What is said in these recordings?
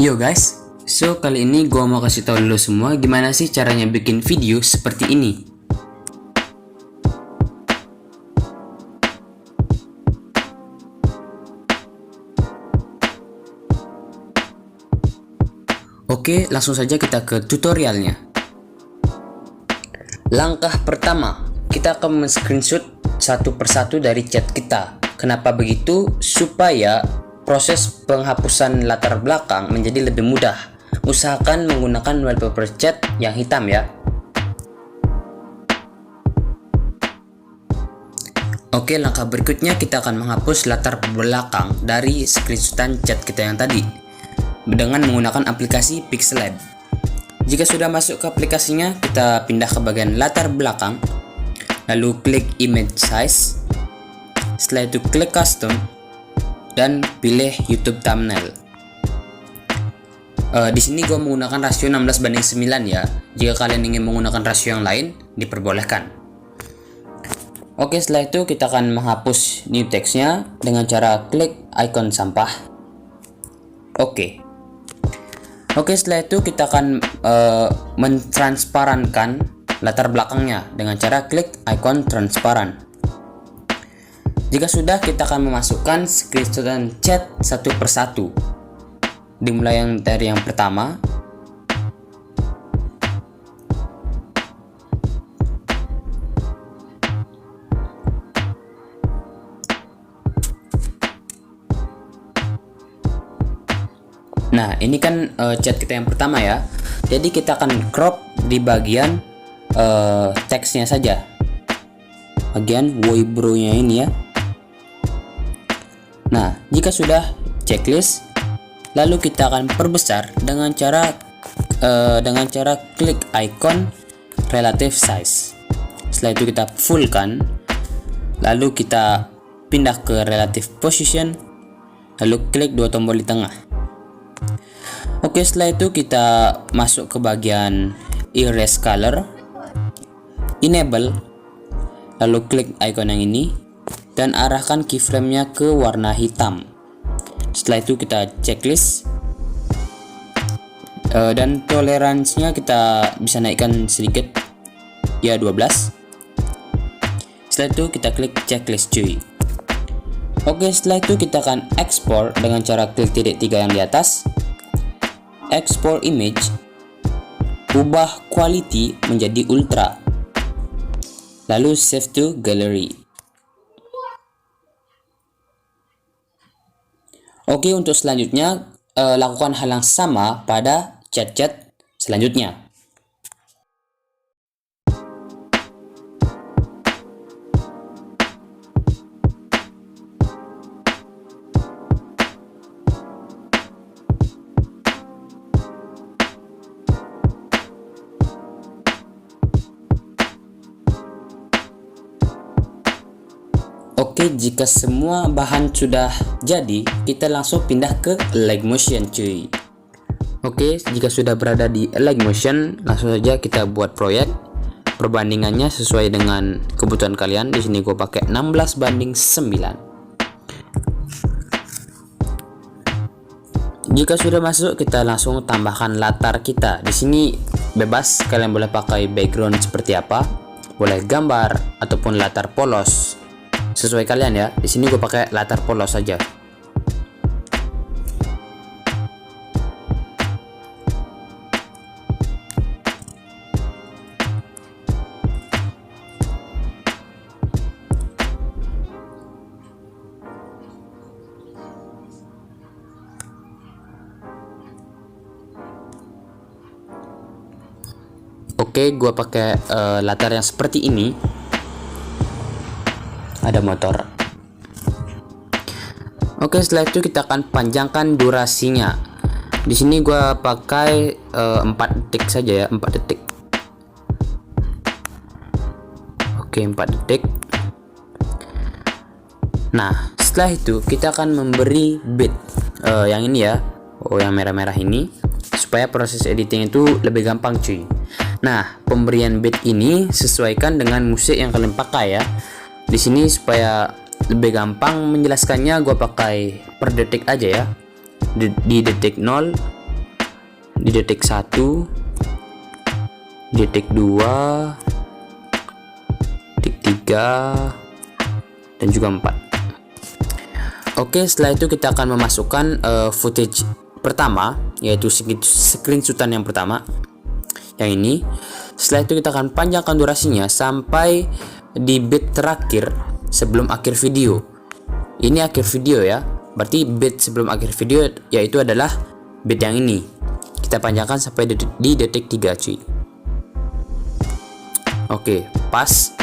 Yo guys, so kali ini gua mau kasih tahu dulu semua gimana sih caranya bikin video seperti ini. Oke, langsung saja kita ke tutorialnya. Langkah pertama, kita akan men-screenshot satu persatu dari chat kita. Kenapa begitu? Supaya proses penghapusan latar belakang menjadi lebih mudah. Usahakan menggunakan wallpaper chat yang hitam ya. Oke, langkah berikutnya kita akan menghapus latar belakang dari screenshotan chat kita yang tadi dengan menggunakan aplikasi Pixelab. Jika sudah masuk ke aplikasinya, kita pindah ke bagian latar belakang, lalu klik image size. Setelah itu klik custom dan pilih YouTube thumbnail. Di sini gue menggunakan rasio 16:9 ya. Jika kalian ingin menggunakan rasio yang lain, diperbolehkan. Oke, setelah itu kita akan menghapus new text-nya dengan cara klik icon sampah. Oke, setelah itu kita akan mentransparankan latar belakangnya dengan cara klik icon transparan. Jika sudah, kita akan memasukkan screenshotan chat satu persatu. Dimulai dari yang pertama. Nah, ini kan chat kita yang pertama ya. Jadi kita akan crop di bagian teksnya saja. Bagian woi bro-nya ini ya. Nah, jika sudah checklist, lalu kita akan perbesar dengan cara klik icon relative size. Setelah itu kita fullkan, lalu kita pindah ke relative position, lalu klik dua tombol di tengah. Oke, setelah itu kita masuk ke bagian erase color, enable, lalu klik icon yang ini dan arahkan keyframe-nya ke warna hitam. Setelah itu kita checklist dan toleransinya kita bisa naikkan sedikit ya 12. Setelah itu kita klik checklist cuy. Oke, setelah itu kita akan export dengan cara klik titik 3 yang di atas, export image, ubah quality menjadi ultra, lalu save to gallery. Oke, untuk selanjutnya lakukan hal yang sama pada chat-chat selanjutnya. Oke, jika semua bahan sudah jadi, kita langsung pindah ke Align Motion cuy. Oke, jika sudah berada di Align Motion, langsung saja kita buat proyek. Perbandingannya sesuai dengan kebutuhan kalian. Di sini gue pakai 16:9. Jika sudah masuk, kita langsung tambahkan latar kita. Di sini bebas, kalian boleh pakai background seperti apa, boleh gambar ataupun latar polos. Sesuai kalian ya. Di sini gue pakai latar polos saja. Oke, gue pakai latar yang seperti ini. Ada motor. Oke, setelah itu kita akan panjangkan durasinya. Di sini gua pakai 4 detik saja ya, 4 detik. Oke, 4 detik. Nah, setelah itu kita akan memberi beat yang ini ya. Yang merah-merah ini, supaya proses editing itu lebih gampang cuy. Nah, pemberian beat ini sesuaikan dengan musik yang kalian pakai ya. Di sini supaya lebih gampang menjelaskannya, gue pakai per detik aja ya. Di detik 0, di detik 1, detik 2, detik 3, dan juga 4. Oke, setelah itu kita akan memasukkan footage pertama, yaitu screenshotan yang pertama, yang ini. Setelah itu kita akan panjangkan durasinya sampai di bit terakhir sebelum akhir video. Ini akhir video ya, berarti bit sebelum akhir video yaitu adalah bit yang ini. Kita panjangkan sampai di detik 3 cuy. Oke, pas.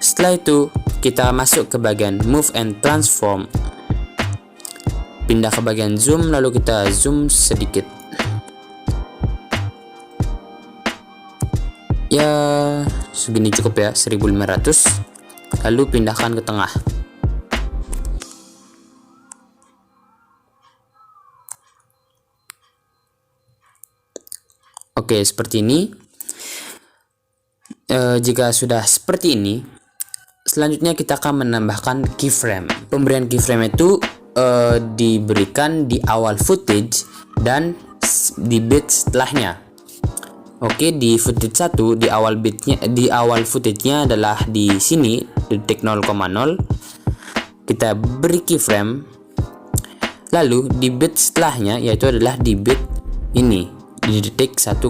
Setelah itu kita masuk ke bagian move and transform, pindah ke bagian zoom, lalu kita zoom sedikit ya, segini cukup ya, 1500, lalu pindahkan ke tengah. Oke, seperti ini. Jika sudah seperti ini, selanjutnya kita akan menambahkan keyframe. Pemberian keyframe itu diberikan di awal footage dan di bit setelahnya. Oke, di footage 1 di awal footage-nya adalah di sini detik 0,0. Kita beri keyframe. Lalu di bit setelahnya yaitu adalah di bit ini di detik 1,0.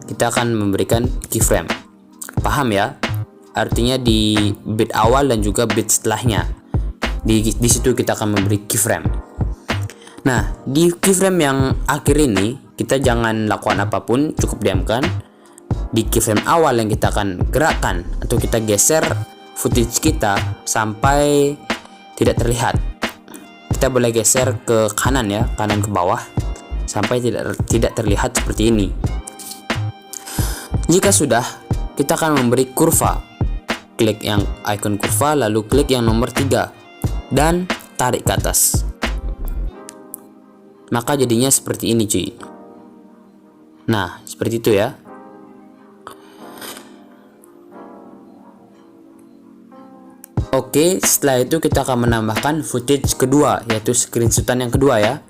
Kita akan memberikan keyframe. Paham ya? Artinya di bit awal dan juga bit setelahnya. Di situ kita akan memberi keyframe. Nah, di keyframe yang akhir ini kita jangan lakukan apapun, cukup diamkan. Di keyframe awal yang kita akan gerakkan atau kita geser footage kita sampai tidak terlihat. Kita boleh geser ke kanan ya, kanan ke bawah sampai tidak terlihat seperti ini. Jika sudah, kita akan memberi kurva. Klik yang icon kurva, lalu klik yang nomor 3 dan tarik ke atas. Maka jadinya seperti ini cuy. Nah, seperti itu ya. Oke, setelah itu kita akan menambahkan footage kedua, yaitu screenshotan yang kedua ya.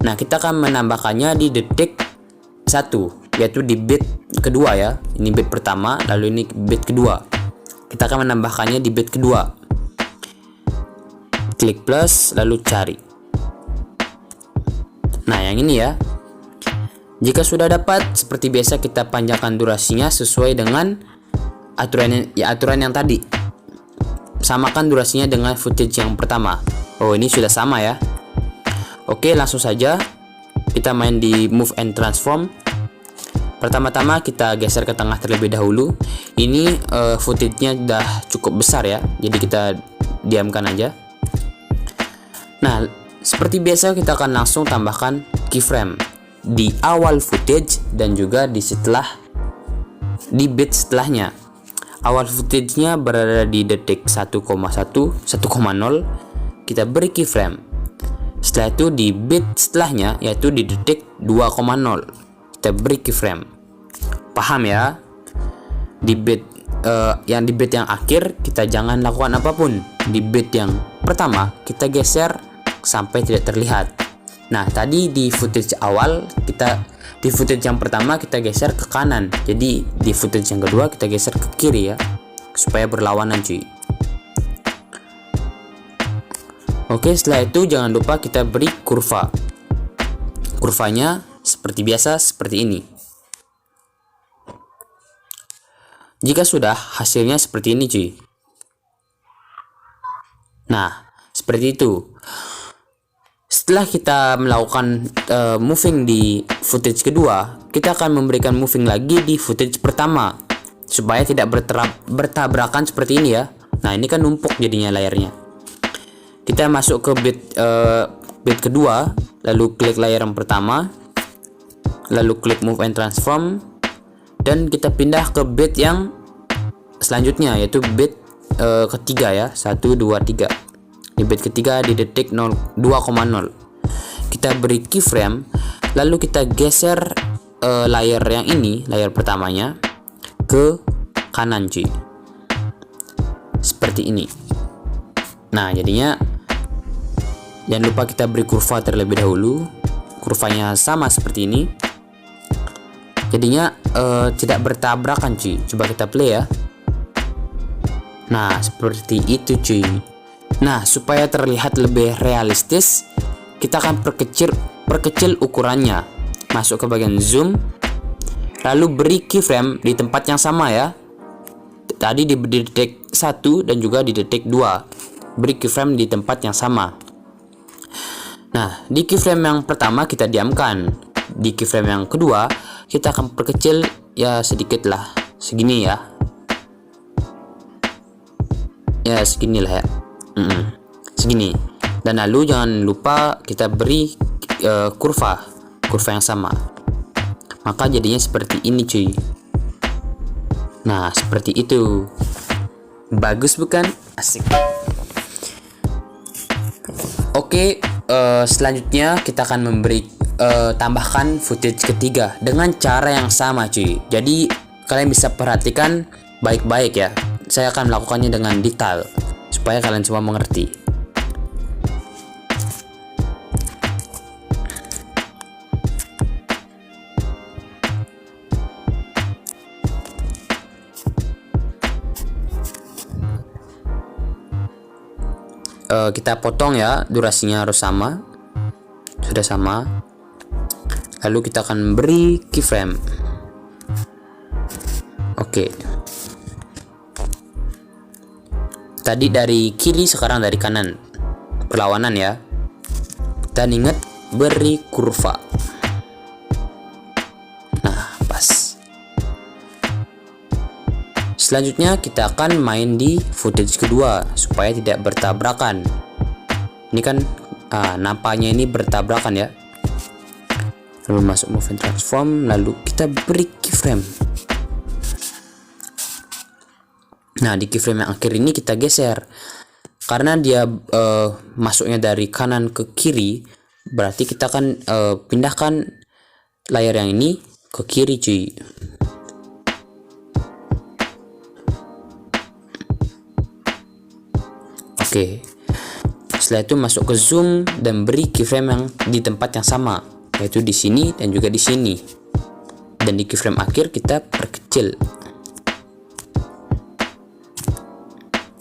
Nah, kita akan menambahkannya di detik 1, yaitu di bit kedua ya. Ini bit pertama, lalu ini bit kedua. Kita akan menambahkannya di bit kedua. Klik plus, lalu cari. Nah, yang ini ya. Jika sudah dapat, seperti biasa kita panjangkan durasinya sesuai dengan aturan yang tadi. Samakan durasinya dengan footage yang pertama. Oh, ini sudah sama ya. Oke, langsung saja kita main di move and transform. Pertama-tama kita geser ke tengah terlebih dahulu. Ini footage-nya sudah cukup besar ya, jadi kita diamkan aja. Nah, seperti biasa kita akan langsung tambahkan keyframe di awal footage dan juga di bit setelahnya. Awal footage-nya berada di detik 1,0. Kita beri keyframe. Setelah itu di bit setelahnya yaitu di detik 2,0. Kita beri keyframe. Paham ya? Di bit yang akhir kita jangan lakukan apapun. Di bit yang pertama kita geser sampai tidak terlihat. Nah, tadi di footage awal di footage yang pertama kita geser ke kanan. Jadi di footage yang kedua kita geser ke kiri ya, supaya berlawanan cuy. Oke, setelah itu jangan lupa kita beri kurva. Kurvanya seperti biasa seperti ini. Jika sudah, hasilnya seperti ini cuy. Nah, seperti itu. Setelah kita melakukan moving di footage kedua, kita akan memberikan moving lagi di footage pertama supaya tidak bertabrakan seperti ini ya. Nah, ini kan numpuk jadinya layarnya. Kita masuk ke bit kedua, lalu klik layar yang pertama, lalu klik move and transform, dan kita pindah ke bit yang selanjutnya yaitu bit ketiga ya, 1, 2, 3. Di bit ketiga di detik 2,0 kita beri keyframe, lalu kita geser layar yang ini, layar pertamanya ke kanan cuy, seperti ini. Nah, jadinya jangan lupa kita beri kurva terlebih dahulu. kurvanya sama seperti ini, jadinya tidak bertabrakan cuy. Coba kita play ya. Nah seperti itu cuy. Nah supaya terlihat lebih realistis, kita akan perkecil ukurannya. Masuk ke bagian zoom, lalu beri keyframe di tempat yang sama ya. Tadi di detik 1 dan juga di detik 2. Beri keyframe di tempat yang sama. Nah, di keyframe yang pertama kita diamkan. Di keyframe yang kedua, kita akan perkecil ya sedikit lah. Segini ya. Ya, segini lah ya. Segini. Dan lalu jangan lupa kita beri kurva yang sama. Maka jadinya seperti ini cuy. Nah seperti itu. Bagus bukan? Asik. Oke, selanjutnya kita akan memberi tambahkan footage ketiga dengan cara yang sama cuy. Jadi kalian bisa perhatikan baik-baik ya. Saya akan melakukannya dengan detail supaya kalian semua mengerti. Kita potong ya, durasinya harus sama. Sudah sama. Lalu kita akan beri keyframe. Oke. Tadi dari kiri, sekarang dari kanan. Perlawanan ya. Dan ingat beri kurva. Nah, pas. Selanjutnya kita akan main di footage kedua supaya tidak bertabrakan. Ini kan nampaknya ini bertabrakan ya. Lalu masuk move and transform, lalu kita beri keyframe. Nah di keyframe yang akhir ini kita geser karena dia masuknya dari kanan ke kiri, berarti kita akan pindahkan layar yang ini ke kiri cuy. Oke. Setelah itu masuk ke zoom dan beri keyframe yang di tempat yang sama, yaitu di sini dan juga di sini. Dan di keyframe akhir kita perkecil.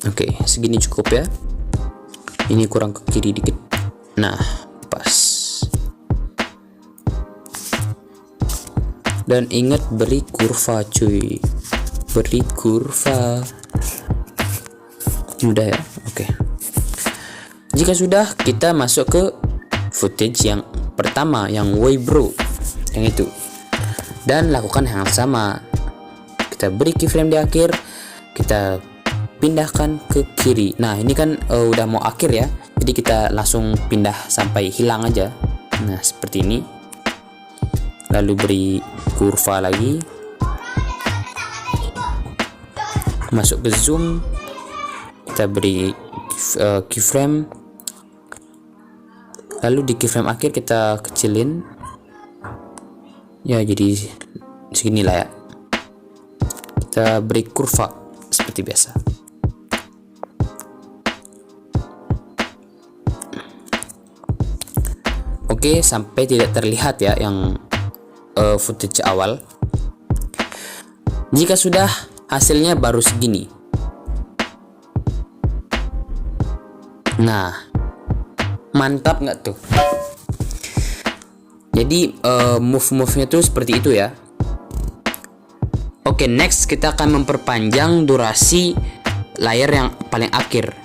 Oke, segini cukup ya. Ini kurang ke kiri dikit. Nah, pas. Dan ingat beri kurva cuy. Beri kurva. Udah ya. Oke. Jika sudah, kita masuk ke footage yang pertama, yang Way Bro, yang itu. Dan lakukan hal yang sama. Kita beri keyframe di akhir, kita pindahkan ke kiri. Nah, ini kan udah mau akhir ya. Jadi kita langsung pindah sampai hilang aja. Nah, seperti ini. Lalu beri kurva lagi. Masuk ke zoom. Kita beri keyframe. Lalu di keyframe akhir kita kecilin. Ya, jadi seginilah ya. Kita beri kurva seperti biasa. Oke, sampai tidak terlihat ya yang footage awal. Jika sudah, hasilnya baru segini. Nah, mantap nggak tuh? Jadi move-nya tuh seperti itu ya. Oke, next kita akan memperpanjang durasi layar yang paling akhir.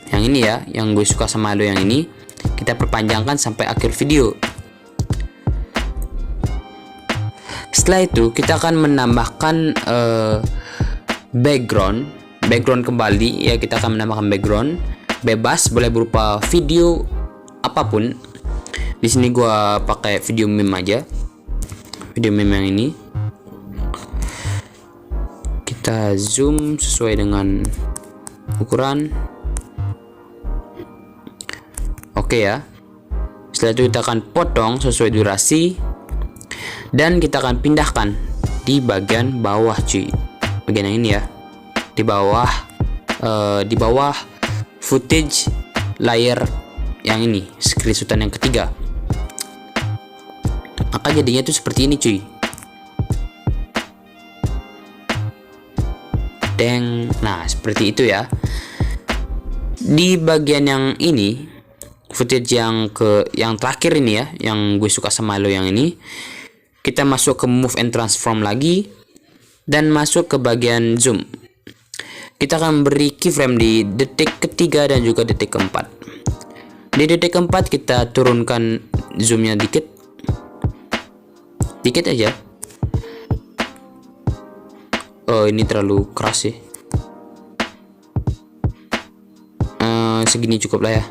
Yang ini ya, yang gue suka sama lo yang ini. Kita perpanjangkan sampai akhir video. Setelah itu kita akan menambahkan background kembali ya. Kita akan menambahkan background bebas, boleh berupa video apapun. Di sini gua pakai video meme aja, video meme yang ini. Kita zoom sesuai dengan ukuran. Oke ya. Setelah itu kita akan potong sesuai durasi dan kita akan pindahkan di bagian bawah cuy. Bagian yang ini ya. Di bawah footage layar yang ini, screenshotan yang ketiga. maka jadinya tuh seperti ini cuy. Deng. Nah, seperti itu ya. Di bagian yang ini, footage yang terakhir ini ya, yang gue suka sama lo yang ini, kita masuk ke move and transform lagi dan masuk ke bagian zoom. Kita akan beri keyframe di detik ketiga dan juga detik keempat. Di detik keempat kita turunkan zoomnya dikit aja. Oh, ini terlalu keras sih. Segini cukup lah ya.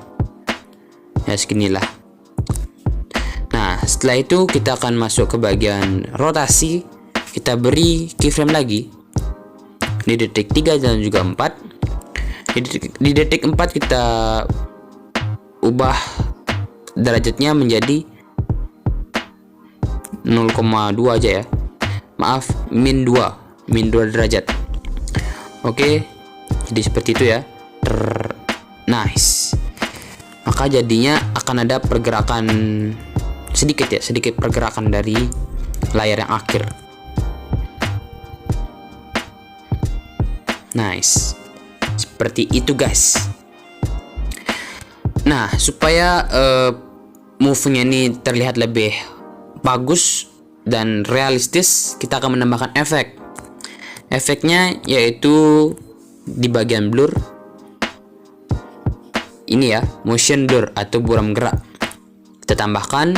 Ya seginilah. Nah, setelah itu kita akan masuk ke bagian rotasi. Kita beri keyframe lagi di detik 3 dan juga 4. Di detik 4 kita ubah derajatnya menjadi 0,2 aja ya. Maaf, min 2 derajat. Oke. Jadi seperti itu ya. Nice. Maka jadinya akan ada pergerakan sedikit pergerakan dari layar yang akhir. Nice. Seperti itu guys. Nah, supaya move-nya ini terlihat lebih bagus dan realistis, kita akan menambahkan efek. Efeknya yaitu di bagian blur. Ini ya, motion blur atau buram gerak. Kita tambahkan.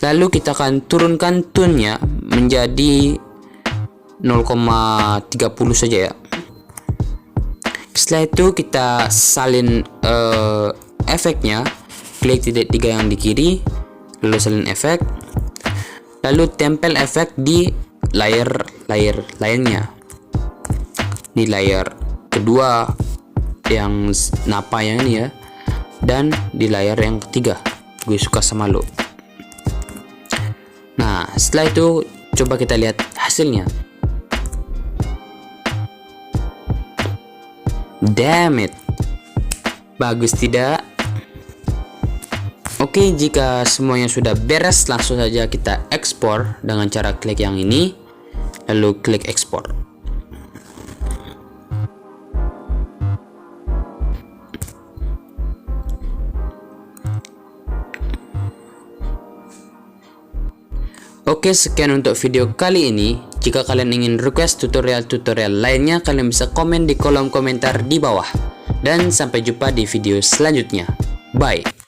Lalu kita akan turunkan tone-nya menjadi 0,30 saja ya. Setelah itu kita salin efeknya, klik titik 3 yang di kiri, lalu salin efek, lalu tempel efek di layar lainnya, di layar kedua yang napa yang ini ya, dan di layar yang ketiga. Gue suka sama lo. Nah, setelah itu coba kita lihat hasilnya. Damn it, bagus tidak? Oke, jika semuanya sudah beres, langsung saja kita ekspor dengan cara klik yang ini, lalu klik ekspor. Oke, sekian untuk video kali ini. Jika kalian ingin request tutorial-tutorial lainnya, kalian bisa komen di kolom komentar di bawah. Dan sampai jumpa di video selanjutnya. Bye.